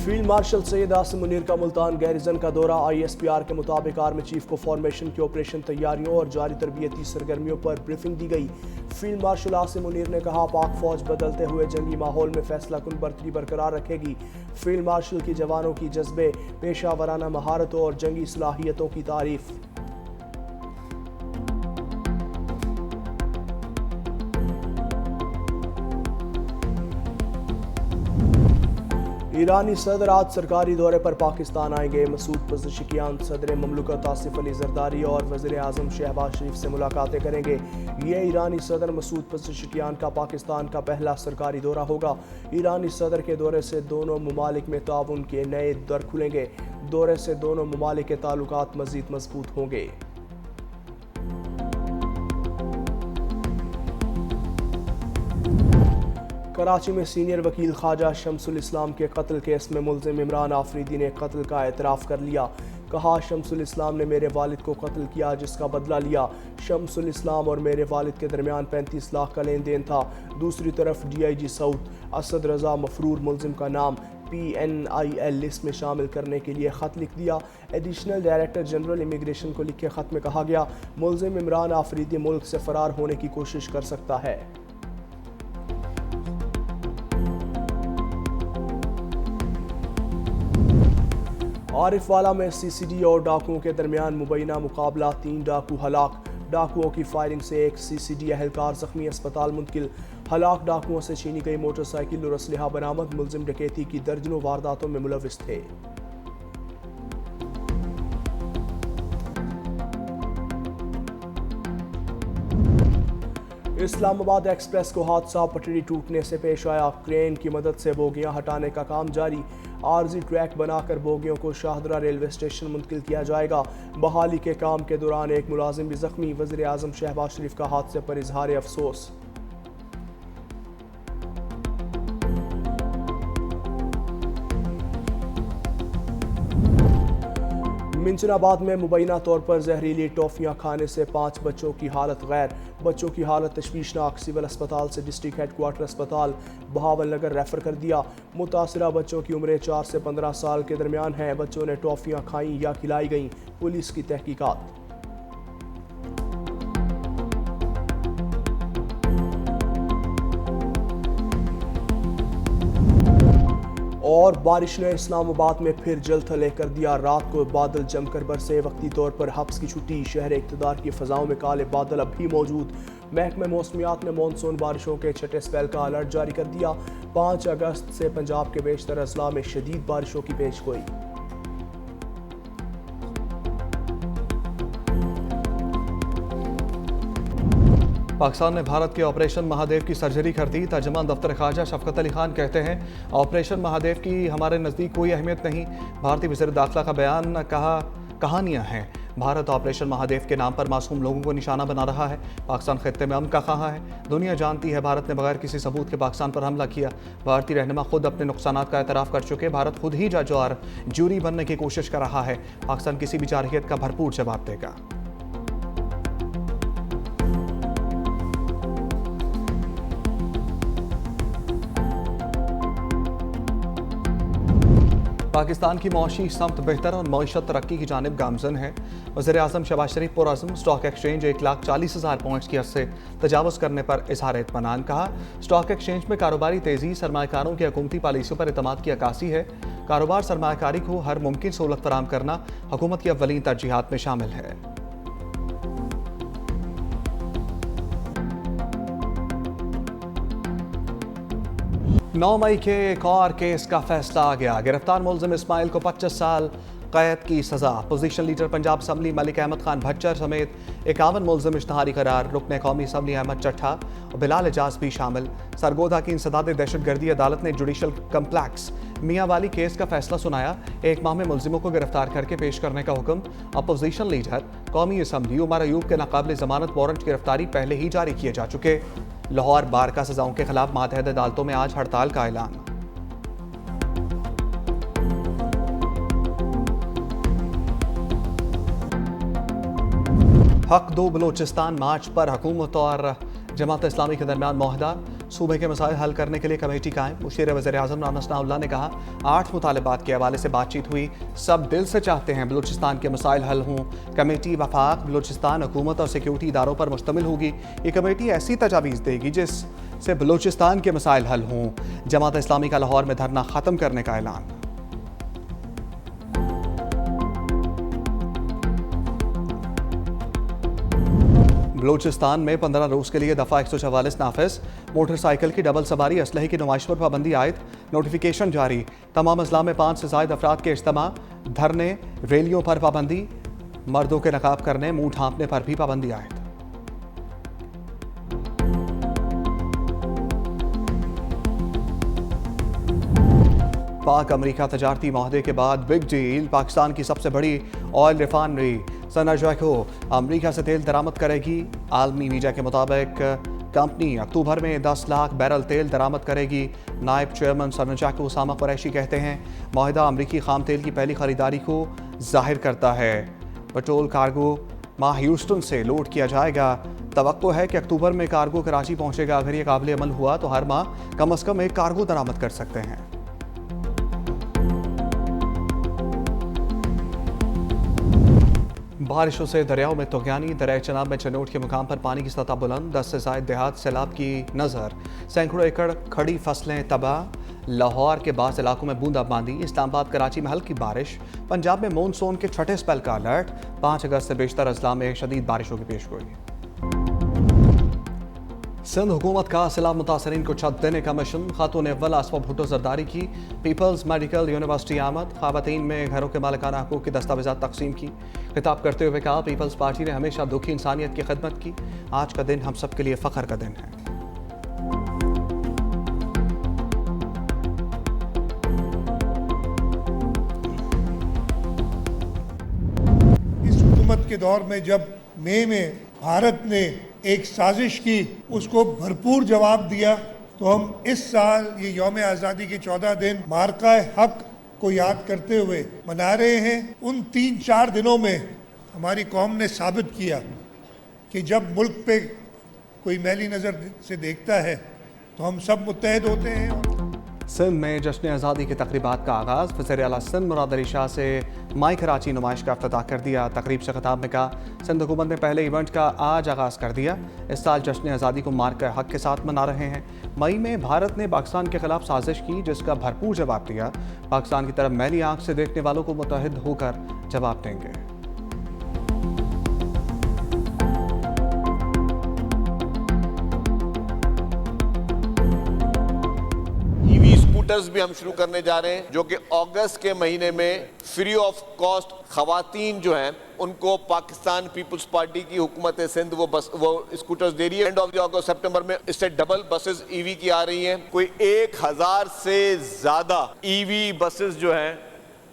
Field marshal Syed Asim Munir का Multan garrison का दौरा। ISPR के मुताबिक आर्मी चीफ को फॉर्मेशन की ऑपरेशन तैयारियों और जारी तरबियती सरगर्मियों पर ब्रीफिंग दी गई। फील्ड मार्शल आसिम मुनीर ने कहा, पाक फौज बदलते हुए जंगी माहौल में फैसला कुन बर्तरी बरकरार रखेगी। फील्ड मार्शल की जवानों की जज्बे, पेशा वराना महारतों और जंगी सलाहियतों की तारीफ। ईरानी सदर आज सरकारी दौरे पर पाकिस्तान आएंगे। मसूद पज़ेशिकियान सदर ममलकत आसिफ अली जरदारी और वज़ीर आज़म शहबाज शरीफ से मुलाकातें करेंगे। ये ईरानी सदर मसूद पज़ेशिकियान का पाकिस्तान का पहला सरकारी दौरा होगा। ईरानी सदर के दौरे से दोनों ममालिक में ताउन के नए दर खुलेंगे। दौरे से दोनों ममालिक के ताल्लुकात मज़ीद मजबूत होंगे। कराची में सीनियर वकील ख्वाजा शमसुल इस्लाम के कत्ल केस में मुल्जिम इमरान आफरीदी ने कत्ल का एतराफ़ कर लिया। कहा, शमसुल इस्लाम ने मेरे वालिद को कत्ल किया, जिसका बदला लिया। शमसुल इस्लाम और मेरे वालिद के दरमियान 35 लाख का लेन देन था। दूसरी तरफ DIG साउथ असद रजा मफरूर मुल्जिम का नाम PNIL लिस्ट में शामिल करने के लिए ख़त लिख दिया। एडिशनल डायरेक्टर जनरल इमिग्रेशन को लिखे ख़त में कहा गया, मुल्जिम इमरान आफरीदी मुल्क से फ़रार होने की कोशिश कर सकता है। आरिफवाला में CCD और डाकुओं के दरमियान मुबैना मुकाबला, 3 डाकू हलाक। डाकुओं की फायरिंग से एक CCD एहलकार जख्मी, अस्पताल मुंतकिल। हलाक डाकुओं से छीनी गई मोटरसाइकिल और असलहा बरामद। मुल्जिम डकैती की दर्जनों वारदातों में मुलविस थे। इस्लामाबाद एक्सप्रेस को हादसा पटरी टूटने से पेश आया। क्रेन की मदद से बोगियां हटाने का काम जारी। आर्जी ट्रैक बनाकर बोगियों को शाहदरा रेलवे स्टेशन मुंतकिल किया जाएगा। बहाली के काम के दौरान एक मुलाजिम भी जख्मी। वज़ीर आज़म शहबाज शरीफ का हादसे पर इजहार अफसोस। मिंचनाबाद में मुबैना तौर पर जहरीली टॉफियां खाने से 5 बच्चों की हालत गैर। बच्चों की हालत तशवीशनाक। सिविल अस्पताल से डिस्ट्रिक्ट हेडक्वार्टर अस्पताल बहावल नगर रेफर कर दिया। मुतासरा बच्चों की उम्रें 4 से 15 साल के दरमियान है। बच्चों ने टॉफियां खाई या खिलाई गईं। पुलिस की तहकीकात। और बारिश ने इस्लामाबाद में फिर जलथल कर दिया। रात को बादल जमकर बरसे। वक्ती तौर पर हब्स की छुट्टी। शहर इक़्तिदार की फ़ज़ाओं में काले बादल अब भी मौजूद। महकमे मौसमियात ने मानसून बारिशों के छठे स्पेल का अलर्ट जारी कर दिया। 5 अगस्त से पंजाब के बेशतर अजला में शदीद बारिशों की पेशगोई। पाकिस्तान ने भारत के ऑपरेशन महादेव की सर्जरी कर दी। तर्जुमान दफ्तर ख्वाजा शफकत अली खान कहते हैं, ऑपरेशन महादेव की हमारे नज़दीक कोई अहमियत नहीं। भारतीय वज़ीर दाखिला का बयान, कहा कहानियाँ हैं। भारत ऑपरेशन महादेव के नाम पर मासूम लोगों को निशाना बना रहा है। पाकिस्तान खित्ते में अमन का ख़्वाह है। दुनिया जानती है भारत ने बगैर किसी सबूत के पाकिस्तान पर हमला किया। भारतीय रहनुमा खुद अपने नुकसानात का एतराफ़ कर चुके। भारत खुद ही जज और जूरी बनने की कोशिश कर रहा है। पाकिस्तान किसी भी जारहियत का भरपूर जवाब देगा। पाकिस्तान की मौशी समत बेहतर और मईशत तरक्की की जानिब गामजन है। वज़ीर आज़म शहबाज शरीफ पुरअज़्म स्टॉक एक्सचेंज 1,40,000 पॉइंट्स की अर्ज से तजावुज़ करने पर इज़हार इत्मीनान। कहा, स्टॉक एक्सचेंज में कारोबारी तेज़ी सरमायाकारों की हुकूमती पॉलिसियों पर एतमाद की अक्कासी है। कारोबार सरमायाकारी को हर मुमकिन सहूलत फराहम करना हुकूमत की अव्वलीन तरजीहात में शामिल है। 9 मई के एक और केस का फैसला आ गया। गिरफ्तार मुल्जिम इस्माइल को 25 साल कैद की सजा। Opposition leader Punjab assembly Malik Ahmad Khan Bhachar समेत 51 मुल्जिम इश्तहारी करार। रुकन कौमी असम्बली अहमद चट्ठा और बिलाल एजाज भी शामिल। सरगोधा की इंसदाद दहशतगर्दी अदालत ने जुडिशल कम्प्लेक्स मियाँ वाली केस का फैसला सुनाया। 1 माह में मुल्जिमों को गिरफ्तार करके पेश करने का हुक्म। अपोजिशन लीडर कौमी असम्बली उमर अयूब के नाकाबिल जमानत वारंट गिरफ्तारी पहले ही जारी किए जा चुके। लाहौर बार का सजाओं के खिलाफ मातहत अदालतों में आज हड़ताल का ऐलान। हक दो बलोचिस्तान मार्च पर हुकूमत और जमात इस्लामी के दरमियान मुआहदा। सूबे के मसाइल हल करने के लिए कमेटी कायम। मुशीर वज़ीर-ए-आज़म राना सनाउल्लाह ने कहा 8 मुतालबात के हवाले से बातचीत हुई। सब दिल से चाहते हैं बलूचिस्तान के मसाइल हल हों। कमेटी वफाक, बलूचिस्तान हुकूमत और सिक्योरिटी इदारों पर मुश्तमिल होगी। ये कमेटी ऐसी तजावीज़ देगी जिससे बलूचिस्तान के मसाइल हल हों। जमात इस्लामी का लाहौर में धरना ख़त्म करने का ऐलान। बलूचिस्तान में 15 रोज़ के लिए दफ़ा 144 नाफिज। मोटरसाइकिल की डबल सवारी, असलहे की नुमाइश पर पाबंदी आयद। नोटिफिकेशन जारी। तमाम अजला में 5 से ज़ायद अफराद के इज्तिमा। धरने, रैलियों पर पाबंदी। मर्दों के नकाब करने, मुंह ढांपने पर भी पाबंदी आयद। पाक अमरीका तजारती माहदे के बाद बिग डील। पाकिस्तान की सबसे बड़ी ऑयल रिफाइनरी सनाजको अमरीका से तेल दरामद करेगी। आलमी मीडिया के मुताबिक कंपनी अक्टूबर में 10 लाख बैरल तेल दरामद करेगी। नायब चेयरमैन सनाजको उसामा कुरैशी कहते हैं माहिदा अमरीकी खाम तेल की पहली खरीदारी को जाहिर करता है। पेट्रोल कार्गो माह ह्यूस्टन से लोड किया जाएगा। तवक्को है कि अक्टूबर में कार्गो कराची पहुंचेगा। अगर ये काबिल अमल हुआ तो हर माह कम अज़ कम एक कार्गो दरामद कर सकते हैं। बारिशों से दरियाओं में तुग़यानी। दरिया चनाब में चनोट के मुकाम पर पानी की सतह बुलंद। 10 से ज़ायद देहात सैलाब की नज़र। सैकड़ों एकड़ खड़ी फसलें तबाह। लाहौर के बाज़ इलाकों में बूंदाबांदी। इस्लामाबाद कराची में हल्की बारिश। पंजाब में मानसून के छठे स्पेल का अलर्ट। 5 अगस्त से बेशतर अजला में शदीद बारिशों की पेशगोई। सिंध हुकूमत का सैलाब मुतासरीन को छत देने का मिशन। खातून अव्वल आसफा भुट्टो जरदारी की पीपल्स मेडिकल यूनिवर्सिटी आमद। ख़वातीन में घरों के मालिकाना हकूक़ की दस्तावेज़ात तकसीम की। खिताब करते हुए कहा पीपल्स पार्टी ने हमेशा दुखी इंसानियत की खिदमत की। आज का दिन हम सब के लिए फ़ख्र का दिन है। इस हुकूमत के दौर में जब मई में भारत ने एक साजिश की, उसको भरपूर जवाब दिया, तो हम इस साल ये यौम आज़ादी के 14 दिन मार्का हक को याद करते हुए मना रहे हैं। उन 3-4 दिनों में हमारी कौम ने साबित किया कि जब मुल्क पे कोई मैली नज़र से देखता है तो हम सब मुत्तहद होते हैं। सिंध में जश्न आज़ादी की तकरीबात का आगाज़। वज़ीर आला सिंध मुराद अली शाह से माई कराची नुमाइश का इफ्तिताह कर दिया। तकरीब से खिताब में कहा सिंध हुकूमत ने पहले इवेंट का आज आगाज़ कर दिया। इस साल जश्न आज़ादी को मार्का हक के साथ मना रहे हैं। मई में भारत ने पाकिस्तान के खिलाफ साजिश की जिसका भरपूर जवाब दिया। पाकिस्तान की तरफ मैली आंख से देखने वालों को मुत्तहिद होकर जवाब देंगे। स्कूटर्स भी हम शुरू करने जा रहे हैं जो कि अगस्त के महीने में फ्री ऑफ कॉस्ट खवातीन जो हैं उनको पाकिस्तान पीपल्स पार्टी की हुकूमत सिंध वो स्कूटर्स दे रही है। एंड ऑफ द अगस्त सितंबर में इससे डबल बसेस ईवी की आ रही हैं। कोई 1000 से ज्यादा ईवी बसेस जो हैं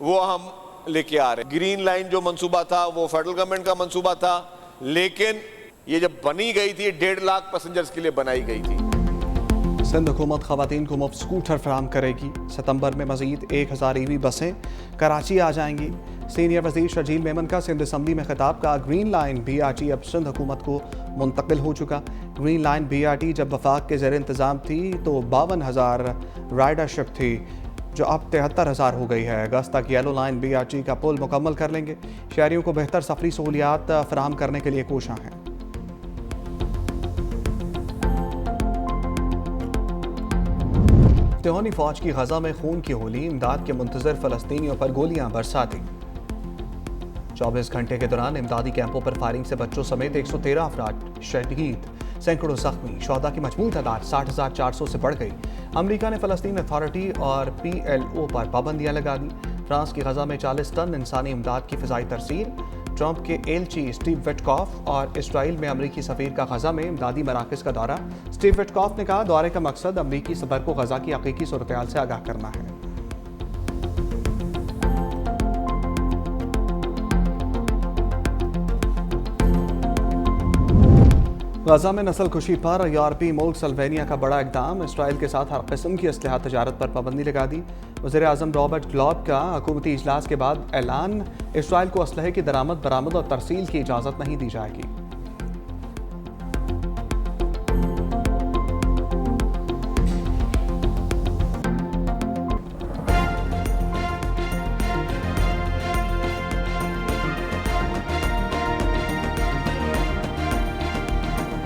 वो हम लेके आ रहे हैं। ग्रीन लाइन जो मंसूबा था वो फेडरल गवर्नमेंट का मंसूबा था, लेकिन ये जब बनी गई थी 1.5 लाख पैसेंजर्स के लिए बनाई गई थी। सिंध हुकूमत खवातीन को मुफ्त स्कूटर फराहम करेगी। सितंबर में मजीद 1000 ईवी बसें कराची आ जाएंगी। सीनियर वजीर शर्जील मेमन का सिंध असम्बली में खिताब का ग्रीन लाइन BRT अब सिंध हुकूमत को मुंतकिल हो चुका। ग्रीन लाइन BRT जब वफाक के ज़ेर इंतज़ाम थी तो 52,000 राइडरशिप थी जो अब 73,000 हो गई है। अगस्त तक येलो लाइन BRT का पुल मुकम्मल कर लेंगे। शहरियों को बेहतर सफरी सहूलियात फराहम करने के लिए कोशिश हैं। तिहानी फौज की गजा में खून की होली। इमदाद के मुंतजर फलस्तीनियों पर गोलियां बरसा दी। 24 घंटे के दौरान इमदादी कैंपों पर फायरिंग से बच्चों समेत 113 अफराद शहीद, सैकड़ों जख्मी। शहदा की मजमूई तादाद 60,400 से बढ़ गई। अमरीका ने फ़लस्तीन अथॉरिटी और PLO पर पाबंदियां लगा दी। फ्रांस की गजा में 40 टन इंसानी इमदाद की फ़िज़ाई तरसील। ट्रंप के एलची स्टीव विटकॉफ और इसराइल में अमरीकी सफ़ीर का गजा में इमदादी मराकज़ का दौरा। स्टीव विटकॉफ ने कहा दौरे का मकसद अमरीकी सदर को गजा की हकीकी सूरत-ए-हाल से आगाह करना है। गजा में नस्ल कुशी पर यूरोपीय मुल्क सल्वेनिया का बड़ा इकदाम। इसराइल के साथ हर किस्म की असलहा तजारत पर पाबंदी लगा दी। वज़ीर आज़म रॉबर्ट ग्लॉब का हुकूमती इजलास के बाद ऐलान, इसराइल को असलहे की दरामद, बरामद और तरसील की इजाज़त नहीं दी जाएगी।